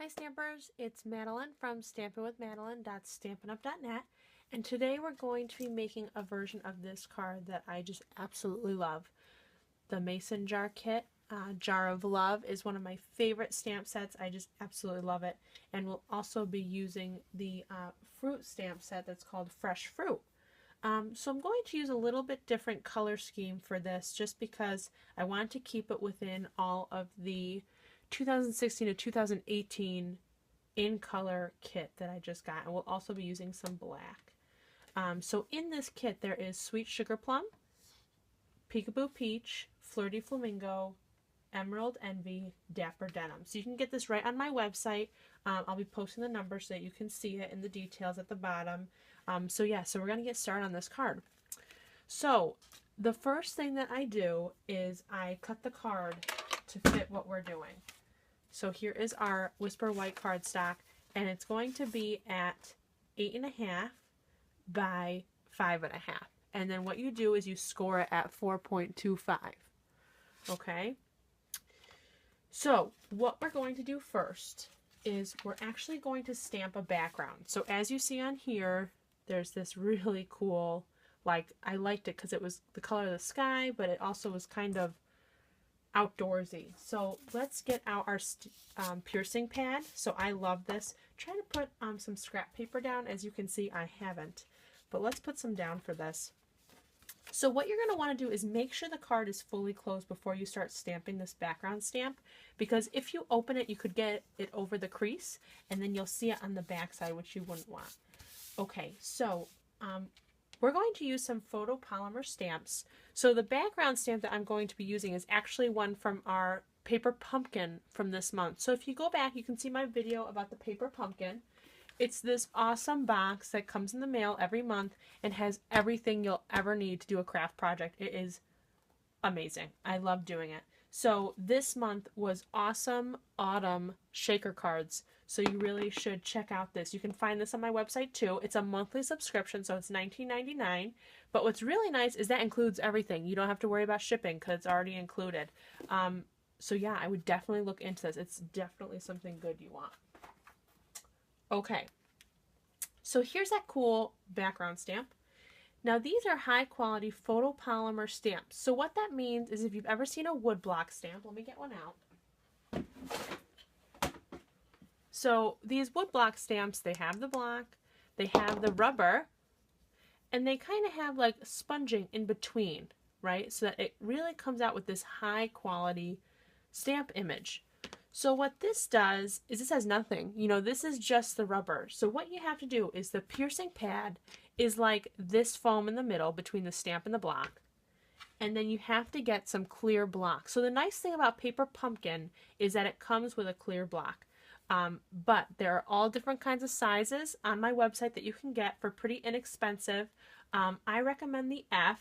Hi Stampers, it's Madeline from stampinwithmadeline.stampinup.net, and today we're going to be making a version of this card that I just absolutely love. The Mason Jar Kit, Jar of Love, is one of my favorite stamp sets. I just absolutely love it. And we'll also be using the fruit stamp set that's called Fresh Fruit. So I'm going to use a little bit different color scheme for this just because I wanted to keep it within all of the 2016 to 2018 in color kit that I just got, and we'll also be using some black. So in this kit there is Sweet Sugar Plum, Peekaboo Peach, Flirty Flamingo, Emerald Envy, Dapper Denim. So you can get this right on my website. I'll be posting the numbers so that you can see it in the details at the bottom. So we're going to get started on this card. So the first thing that I do is I cut the card to fit what we're doing. So here is our Whisper White cardstock, and it's going to be at 8.5 by 5.5. And then what you do is you score it at 4.25. Okay? So what we're going to do first is we're actually going to stamp a background. So as you see on here, there's this really cool, I liked it because it was the color of the sky, but it also was kind of outdoorsy. So let's get out our piercing pad. So I love this. Try to put some scrap paper down. As you can see, I haven't, but let's put some down for this. So what you're going to want to do is make sure the card is fully closed before you start stamping this background stamp, because if you open it, you could get it over the crease and then you'll see it on the back side, which you wouldn't want. Okay, so we're going to use some photopolymer stamps. So the background stamp that I'm going to be using is actually one from our paper pumpkin from this month. So if you go back, you can see my video about the paper pumpkin. It's this awesome box that comes in the mail every month and has everything you'll ever need to do a craft project. It is amazing. I love doing it. So this month was Awesome Autumn Shaker Cards. So you really should check out this. You can find this on my website too. It's a monthly subscription, so it's $19.99. But what's really nice is that includes everything. You don't have to worry about shipping because it's already included. So yeah, I would definitely look into this. It's definitely something good you want. Okay, so here's that cool background stamp. Now these are high quality photopolymer stamps. So what that means is if you've ever seen a woodblock stamp, let me get one out. So these woodblock stamps, they have the block, they have the rubber, and they kind of have like sponging in between, right? So that it really comes out with this high quality stamp image. So what this does is this has nothing. You know, this is just the rubber. So what you have to do is the piercing pad is like this foam in the middle between the stamp and the block. And then you have to get some clear block. So the nice thing about Paper Pumpkin is that it comes with a clear block. But there are all different kinds of sizes on my website that you can get for pretty inexpensive. I recommend the F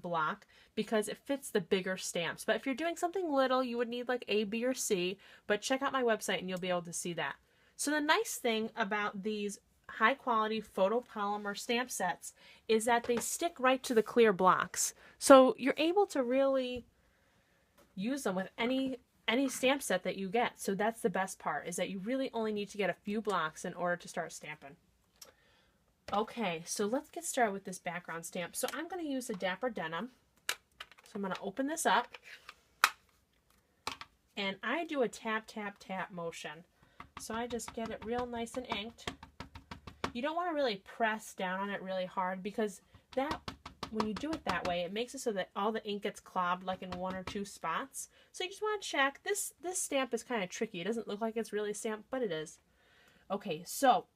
block because it fits the bigger stamps. But if you're doing something little, you would need like A, B, or C. But check out my website and you'll be able to see that. So the nice thing about these high quality photopolymer stamp sets is that they stick right to the clear blocks. So you're able to really use them with any stamp set that you get. So that's the best part, is that you really only need to get a few blocks in order to start stamping. Okay, so let's get started with this background stamp. So I'm going to use the Dapper Denim. So I'm going to open this up. And I do a tap, tap, tap motion. So I just get it real nice and inked. You don't want to really press down on it really hard, because that, when you do it that way, it makes it so that all the ink gets clobbed like in one or two spots. So you just want to check. This stamp is kind of tricky. It doesn't look like it's really stamped, but it is. Okay, so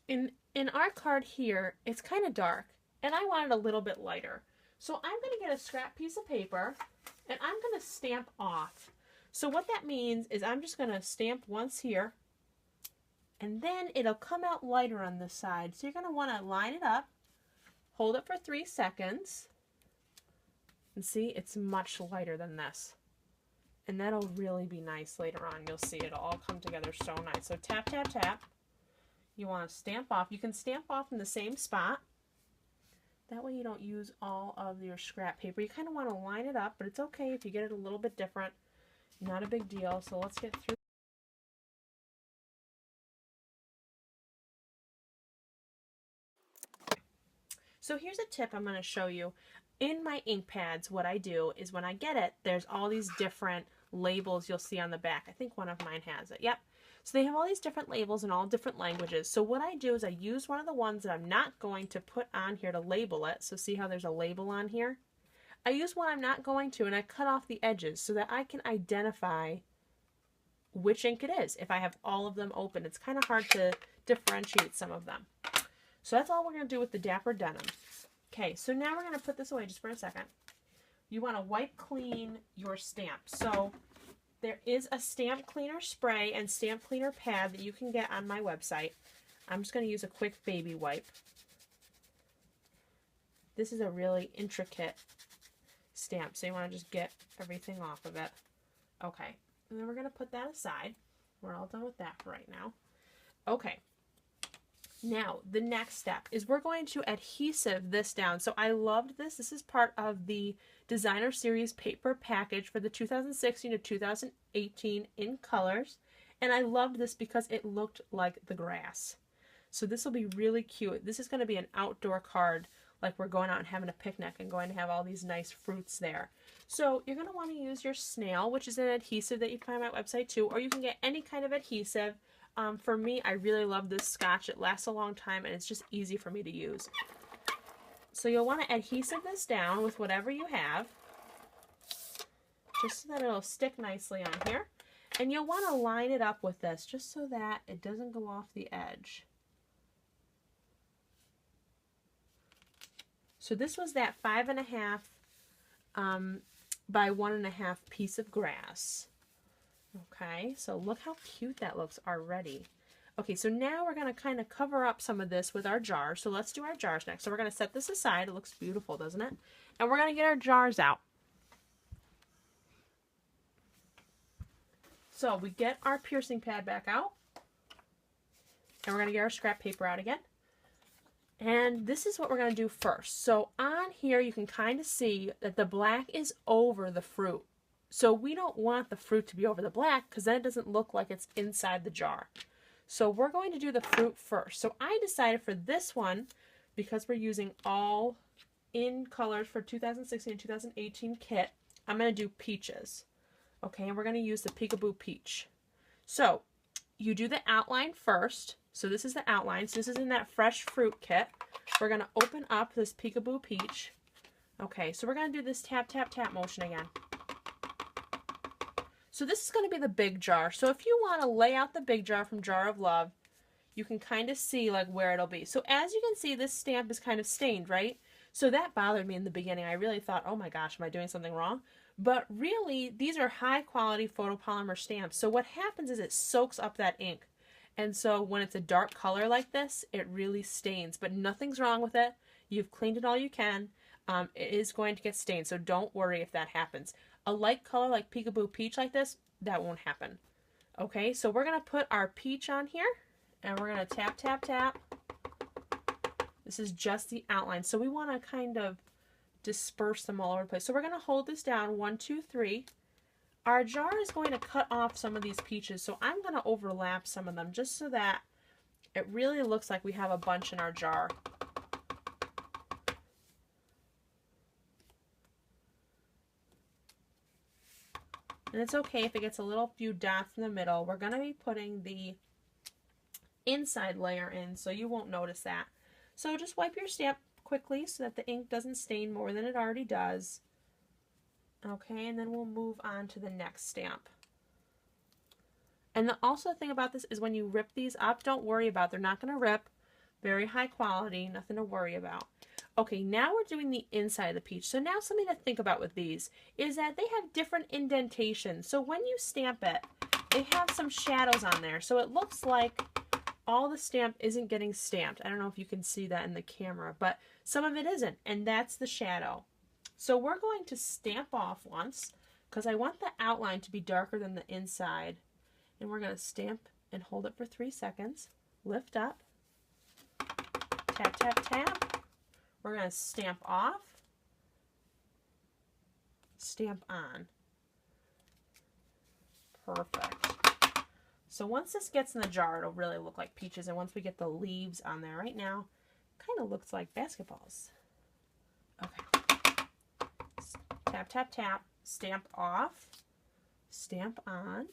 in our card here, it's kind of dark, and I want it a little bit lighter. So I'm going to get a scrap piece of paper, and I'm going to stamp off. So what that means is I'm just going to stamp once here, and then it'll come out lighter on this side. So you're going to want to line it up, hold it for 3 seconds, and see, it's much lighter than this. And that'll really be nice later on. You'll see it'll all come together so nice. So tap, tap, tap. You want to stamp off. You can stamp off in the same spot. That way you don't use all of your scrap paper. You kind of want to line it up, but it's okay if you get it a little bit different. Not a big deal. So let's get through. So here's a tip I'm going to show you. In my ink pads, what I do is when I get it, there's all these different labels you'll see on the back. I think one of mine has it. Yep. So they have all these different labels in all different languages. So what I do is I use one of the ones that I'm not going to put on here to label it. So see how there's a label on here? I use one I'm not going to, and I cut off the edges so that I can identify which ink it is. If I have all of them open, it's kind of hard to differentiate some of them. So that's all we're going to do with the Dapper Denim. Okay, so now we're going to put this away just for a second. You want to wipe clean your stamp. So there is a stamp cleaner spray and stamp cleaner pad that you can get on my website. I'm just going to use a quick baby wipe. This is a really intricate stamp, so you want to just get everything off of it. Okay, and then we're going to put that aside. We're all done with that for right now. Okay, now the next step is we're going to adhesive this down. So I loved this. This is part of the Designer Series paper package for the 2016 to 2018 in colors. And I loved this because it looked like the grass. So this will be really cute. This is going to be an outdoor card, like we're going out and having a picnic and going to have all these nice fruits there. So you're going to want to use your snail, which is an adhesive that you can find on my website too, or you can get any kind of adhesive. For me, I really love this Scotch. It lasts a long time and it's just easy for me to use. So you'll want to adhesive this down with whatever you have, just so that it'll stick nicely on here. And you'll want to line it up with this just so that it doesn't go off the edge. So this was that 5.5 by 1.5 piece of grass. Okay, so look how cute that looks already. Okay, so now we're going to kind of cover up some of this with our jars. So let's do our jars next. So we're going to set this aside. It looks beautiful, doesn't it? And we're going to get our jars out. So we get our piercing pad back out. And we're going to get our scrap paper out again. And this is what we're going to do first. So on here you can kind of see that the black is over the fruit. So we don't want the fruit to be over the black because then it doesn't look like it's inside the jar. So we're going to do the fruit first. So I decided for this one, because we're using all in colors for 2016 and 2018 kit, I'm going to do peaches. Okay, and we're going to use the Peekaboo Peach. So you do the outline first. So this is the outline. So this is in that fresh fruit kit. We're going to open up this Peekaboo Peach. Okay, so we're going to do this tap, tap, tap motion again. So this is going to be the big jar. So if you want to lay out the big jar from Jar of Love, you can kind of see like where it'll be. So as you can see, this stamp is kind of stained, right? So that bothered me in the beginning. I really thought, oh my gosh, am I doing something wrong? But really, these are high quality photopolymer stamps. So what happens is it soaks up that ink. And so when it's a dark color like this, it really stains. But nothing's wrong with it. You've cleaned it all you can. It is going to get stained, so don't worry if that happens. A light color like Peekaboo Peach like this, that won't happen. Okay, so we're going to put our peach on here, and we're going to tap, tap, tap. This is just the outline, so we want to kind of disperse them all over the place. So we're going to hold this down, 1, 2, 3. Our jar is going to cut off some of these peaches, so I'm going to overlap some of them just so that it really looks like we have a bunch in our jar. And it's okay if it gets a little few dots in the middle. We're going to be putting the inside layer in, so you won't notice that. So just wipe your stamp quickly so that the ink doesn't stain more than it already does. Okay, and then we'll move on to the next stamp. And also the thing about this is when you rip these up, don't worry about it. They're not going to rip. Very high quality, nothing to worry about. Okay, now we're doing the inside of the peach. So now something to think about with these is that they have different indentations. So when you stamp it, they have some shadows on there. So it looks like all the stamp isn't getting stamped. I don't know if you can see that in the camera, but some of it isn't, and that's the shadow. So we're going to stamp off once because I want the outline to be darker than the inside. And we're going to stamp and hold it for 3 seconds. Lift up. Tap, tap, tap. We're going to stamp off, stamp on. Perfect. So once this gets in the jar, it'll really look like peaches. And once we get the leaves on there right now, kind of looks like basketballs. Okay. Tap, tap, tap. Stamp off. Stamp on.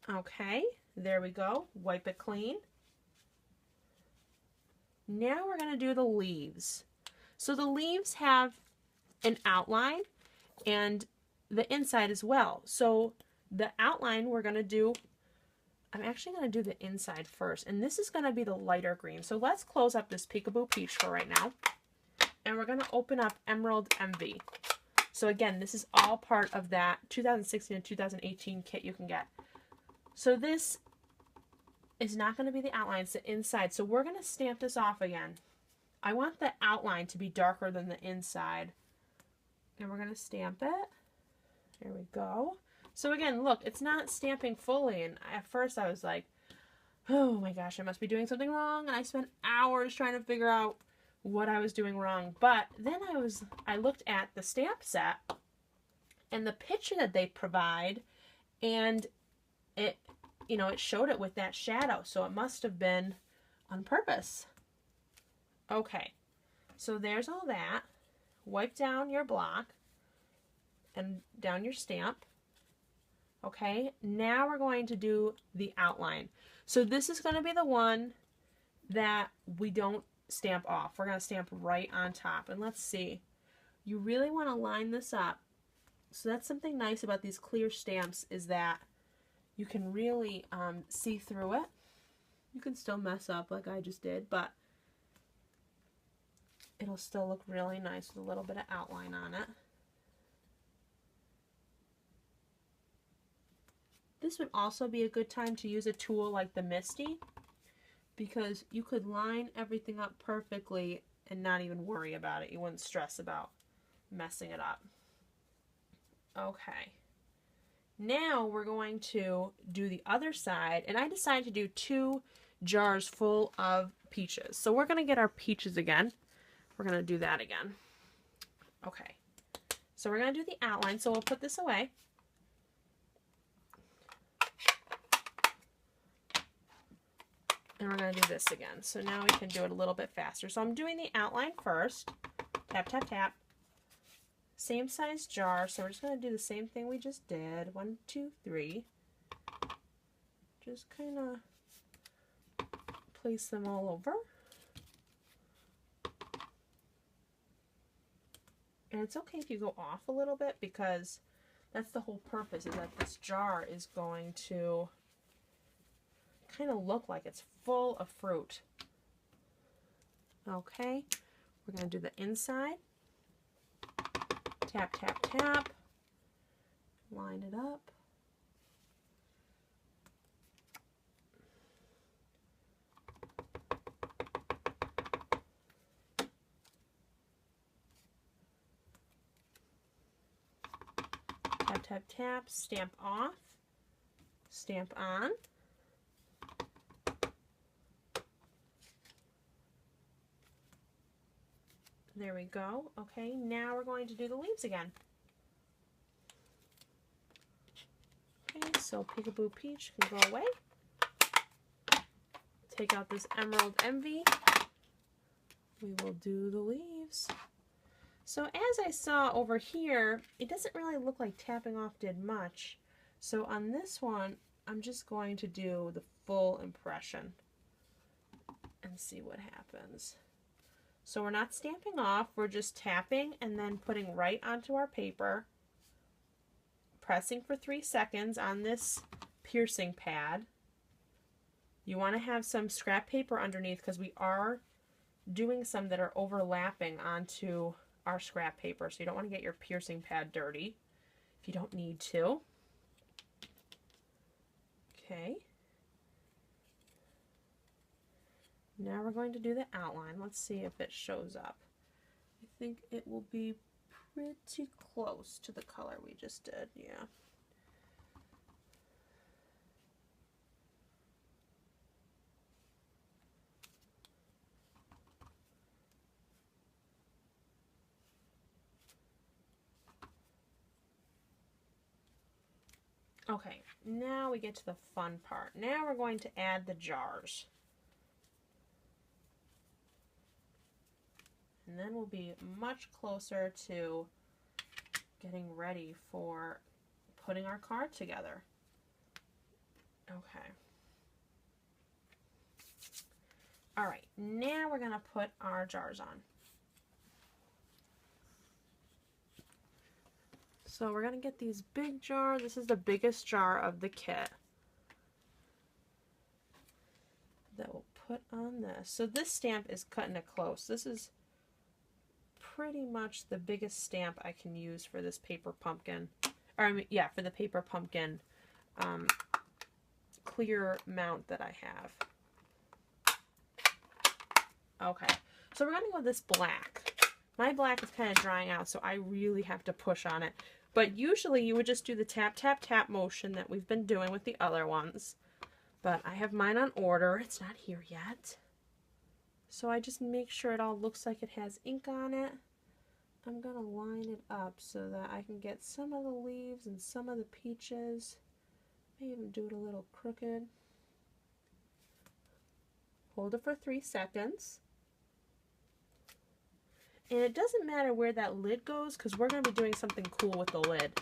Okay, there we go. Wipe it clean. Now we're going to do the leaves. So the leaves have an outline and the inside as well. So the outline we're going to do, I'm actually going to do the inside first. And this is going to be the lighter green. So let's close up this Peekaboo Peach for right now. And we're going to open up Emerald-The. So again, this is all part of that 2016 and 2018 kit you can get. So this is not going to be the outline, it's the inside. So we're going to stamp this off again. I want the outline to be darker than the inside. And we're going to stamp it. There we go. So again, look, it's not stamping fully. And at first I was like, oh my gosh, I must be doing something wrong. And I spent hours trying to figure out what I was doing wrong. But then I looked at the stamp set and the picture that they provide, and it, you know, it showed it with that shadow, so it must have been on purpose. Okay, so there's all that. Wipe down your block and down your stamp. Okay, now we're going to do the outline. So this is going to be the one that we don't stamp off. We're going to stamp right on top. And let's see. You really want to line this up. So that's something nice about these clear stamps, is that you can really see through it. You can still mess up like I just did, but it'll still look really nice with a little bit of outline on it. This would also be a good time to use a tool like the Misty, because you could line everything up perfectly and not even worry about it. You wouldn't stress about messing it up. Okay. Now we're going to do the other side, and I decided to do 2 jars full of peaches. So we're going to get our peaches again. We're going to do that again. Okay. So we're going to do the outline, so we'll put this away. And we're going to do this again. So now we can do it a little bit faster. So I'm doing the outline first. Tap, tap, tap. Same size jar. So we're just going to do the same thing we just did. 1, 2, 3. Just kind of place them all over. And it's okay if you go off a little bit, because that's the whole purpose, is that this jar is going to kind of look like it's full of fruit. Okay, we're going to do the inside. Tap, tap, tap. Line it up. Tap, tap, tap. Stamp off. Stamp on. There we go. Okay, now we're going to do the leaves again. Okay, so Peekaboo Peach can go away. Take out this Emerald-The. We will do the leaves. So as I saw over here, it doesn't really look like tapping off did much. So on this one, I'm just going to do the full impression and see what happens. So we're not stamping off, we're just tapping and then putting right onto our paper, pressing for 3 seconds on this piercing pad. You want to have some scrap paper underneath, because we are doing some that are overlapping onto our scrap paper, so you don't want to get your piercing pad dirty if you don't need to. Okay. Now we're going to do the outline. Let's see if it shows up. I think it will be pretty close to the color we just did, yeah. Okay, now we get to the fun part. Now we're going to add the jars. And then we'll be much closer to getting ready for putting our card together. Okay. All right, now we're gonna put our jars on. So we're gonna get these big jars. This is the biggest jar of the kit that we'll put on this. So this stamp is cutting it close. This is pretty much the biggest stamp I can use for this paper pumpkin. Or I mean, yeah, for the paper pumpkin clear mount that I have. Okay, so we're going to go with this black. My black is kind of drying out, so I really have to push on it. But usually you would just do the tap, tap, tap motion that we've been doing with the other ones. But I have mine on order. It's not here yet. So I just make sure it all looks like it has ink on it. I'm going to line it up so that I can get some of the leaves and some of the peaches. Maybe even do it a little crooked. Hold it for 3 seconds. And it doesn't matter where that lid goes because we're going to be doing something cool with the lid.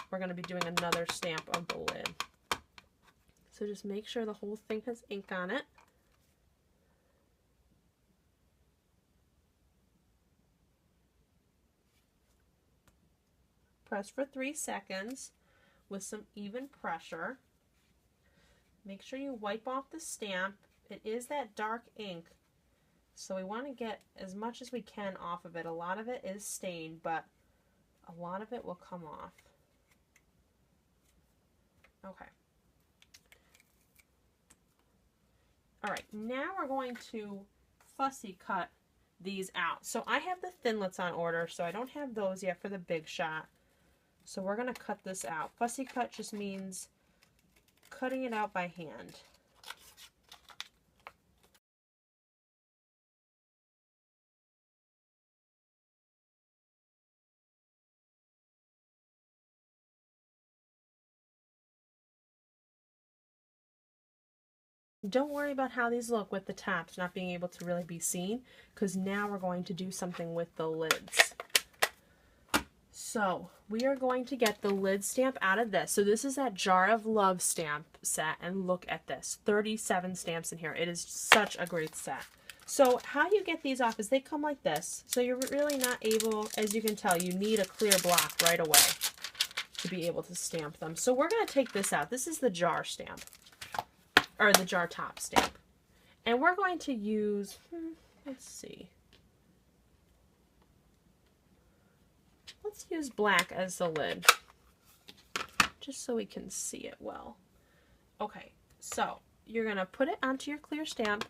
We're going to be doing another stamp of the lid. So just make sure the whole thing has ink on it. Press for 3 seconds with some even pressure. Make sure you wipe off the stamp. It is that dark ink, so we want to get as much as we can off of it. A lot of it is stained, but a lot of it will come off. Okay. All right, now we're going to fussy cut these out. So I have the thinlits on order, so I don't have those yet for the big shot. So we're going to cut this out. Fussy cut just means cutting it out by hand. Don't worry about how these look with the tops not being able to really be seen, because now we're going to do something with the lids. So we are going to get the lid stamp out of this. So this is that Jar of Love stamp set, and look at this, 37 stamps in here. It is such a great set. So how you get these off is they come like this. So you're really not able, as you can tell, you need a clear block right away to be able to stamp them. So we're going to take this out. This is the jar stamp, or the jar top stamp. And we're going to use, let's see. Let's use black as the lid, just so we can see it well. Okay, so you're going to put it onto your clear stamp,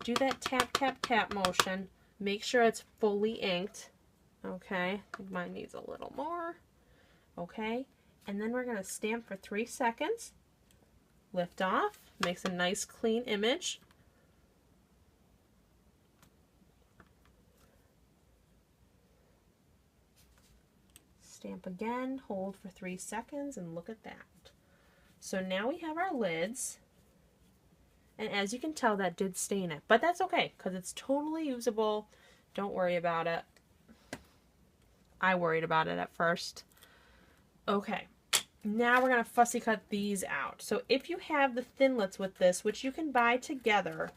do that tap, tap, tap motion, make sure it's fully inked. Okay, I think mine needs a little more. Okay, and then we're going to stamp for 3 seconds, lift off, makes a nice clean image. Stamp again, hold for 3 seconds, and look at that. So now we have our lids, and as you can tell, that did stain it, but that's okay because it's totally usable. Don't worry about it. I worried about it at first. Okay, now we're going to fussy cut these out. So if you have the thinlits with this, which you can buy together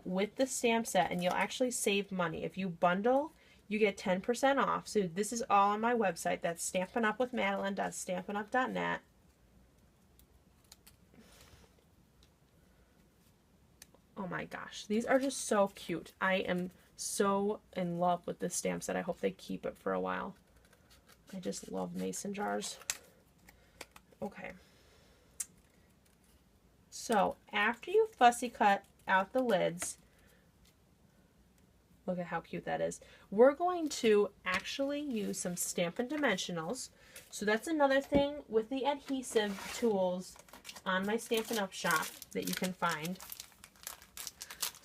with the stamp set, and you'll actually save money. If you bundle, you get 10% off. So this is all on my website. That's stampinupwithmadelyn.stampinup.net. Oh my gosh, these are just so cute. I am so in love with this stamp set. I hope they keep it for a while. I just love mason jars. Okay. So after you fussy cut out the lids, look at how cute that is. We're going to actually use some Stampin Dimensionals. So that's another thing with the adhesive tools on my Stampin' Up! Shop that you can find.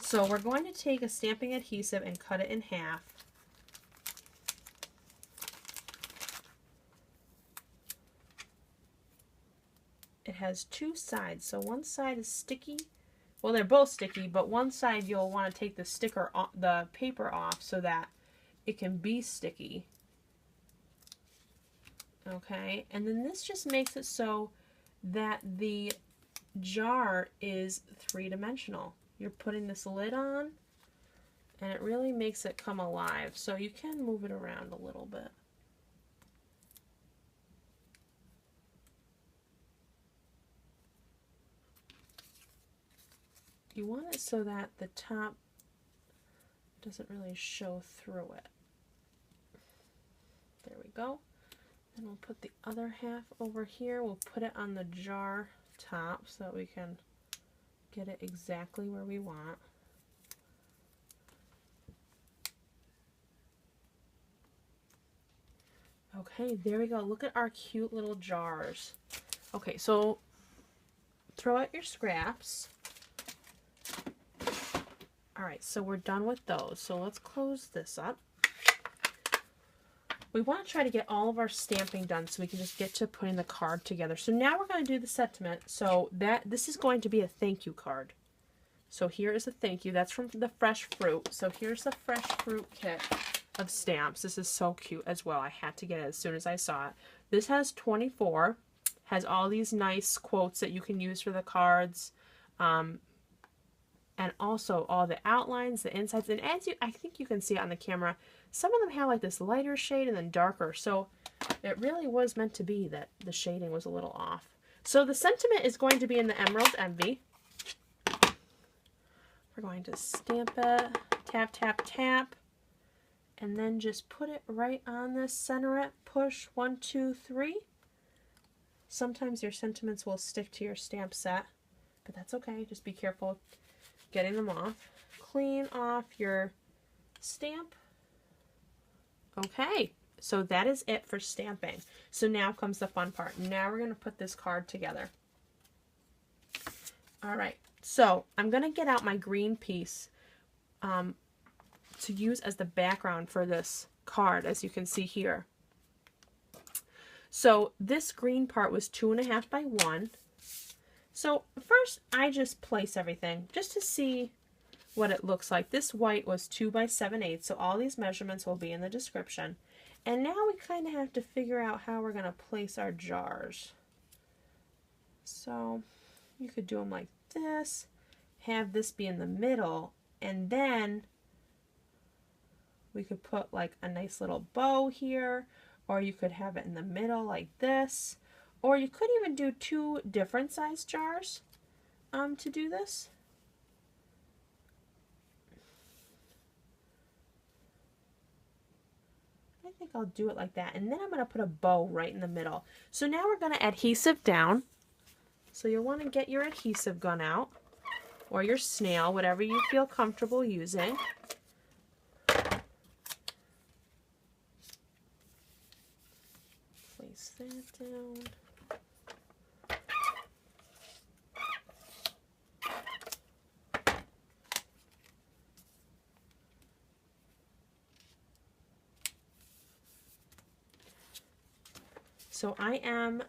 So we're going to take a stamping adhesive and cut it in half. It has 2 sides, so one side is sticky. Well, they're both sticky, but one side you'll want to take the sticker off, the paper off, so that it can be sticky. Okay, and then this just makes it so that the jar is three-dimensional. You're putting this lid on, and it really makes it come alive. So you can move it around a little bit. You want it so that the top doesn't really show through it. There we go. Then we'll put the other half over here. We'll put it on the jar top so that we can get it exactly where we want. Okay, there we go. Look at our cute little jars. Okay, so throw out your scraps. All right, so we're done with those. So let's close this up. We want to try to get all of our stamping done so we can just get to putting the card together. So now we're going to do the sentiment. So this is going to be a thank you card. So here is a thank you. That's from the Fresh Fruit. So here's the Fresh Fruit kit of stamps. This is so cute as well. I had to get it as soon as I saw it. This has 24. Has all these nice quotes that you can use for the cards. And also all the outlines, the insides. And as I think you can see it on the camera, some of them have like this lighter shade and then darker. So it really was meant to be that the shading was a little off. So the sentiment is going to be in the Emerald Envy. We're going to stamp it, tap, tap, tap, and then just put it right on this, center it, push 1, 2, 3. Sometimes your sentiments will stick to your stamp set, but that's okay. Just be careful getting them off. Clean off your stamp. Okay, so that is it for stamping. So now comes the fun part. Now we're going to put this card together. All right, so I'm going to get out my green piece to use as the background for this card, as you can see here. So this green part was 2.5 by 1. So first I just place everything just to see what it looks like. This white was 2 by 7/8, so all these measurements will be in the description. And now we kind of have to figure out how we're going to place our jars. So you could do them like this, have this be in the middle, and then we could put like a nice little bow here, or you could have it in the middle like this, or you could even do 2 different size jars to do this. I think I'll do it like that, and then I'm going to put a bow right in the middle. So now we're going to adhesive down. So you'll want to get your adhesive gun out, or your snail, whatever you feel comfortable using. Place that down. So I am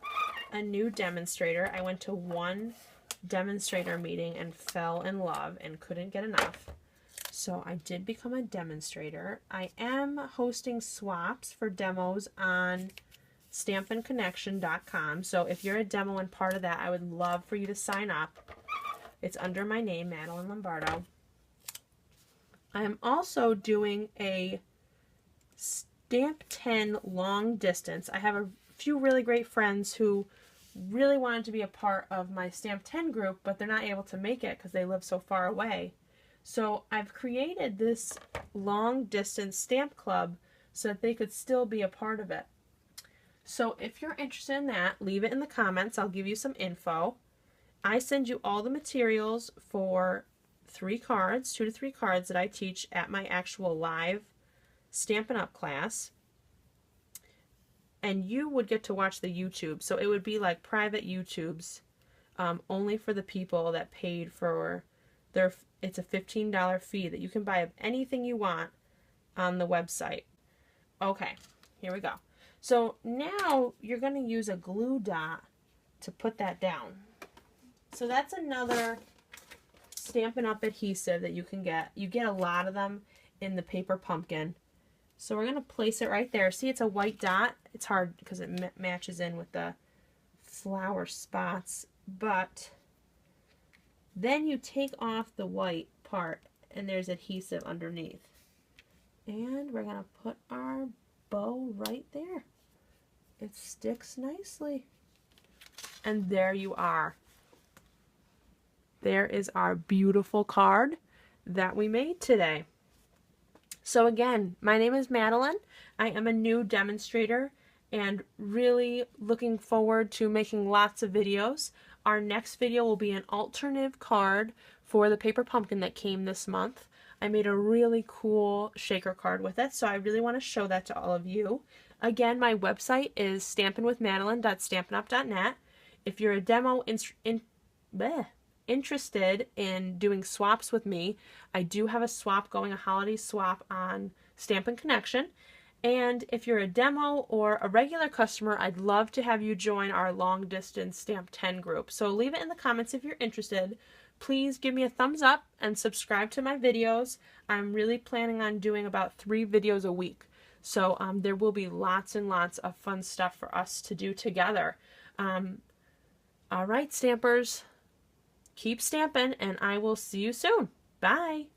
a new demonstrator. I went to one demonstrator meeting and fell in love and couldn't get enough. So I did become a demonstrator. I am hosting swaps for demos on stampinconnection.com. So if you're a demo and part of that, I would love for you to sign up. It's under my name, Madelyn Lombardo. I am also doing a Stamp 10 long distance. I have a few really great friends who really wanted to be a part of my Stamp 10 group, but they're not able to make it because they live so far away. So I've created this long distance stamp club so that they could still be a part of it. So if you're interested in that, leave it in the comments. I'll give you some info. I send you all the materials for 3 cards, 2 to 3 cards that I teach at my actual live Stampin' Up! Class. And you would get to watch the YouTube. So it would be like private YouTubes, only for the people that paid for their, it's a $15 fee that you can buy anything you want on the website. Okay, here we go. So now you're going to use a glue dot to put that down. So that's another Stampin' Up! Adhesive that you can get. You get a lot of them in the paper pumpkin. So we're going to place it right there. See, it's a white dot. It's hard because it matches in with the flower spots. But then you take off the white part and there's adhesive underneath. And we're going to put our bow right there. It sticks nicely. And there you are. There is our beautiful card that we made today. So again, my name is Madeline. I am a new demonstrator and really looking forward to making lots of videos. Our next video will be an alternative card for the paper pumpkin that came this month. I made a really cool shaker card with it, so I really want to show that to all of you. Again, my website is stampinwithmadelyn.stampinup.net. If you're a demo interested in doing swaps with me, I do have a swap going, a holiday swap on Stampin' Connection. And if you're a demo or a regular customer, I'd love to have you join our long distance Stamp 10 group. So leave it in the comments if you're interested. Please give me a thumbs up and subscribe to my videos. I'm really planning on doing about 3 videos a week. So there will be lots and lots of fun stuff for us to do together. All right, stampers. Keep stamping, and I will see you soon. Bye.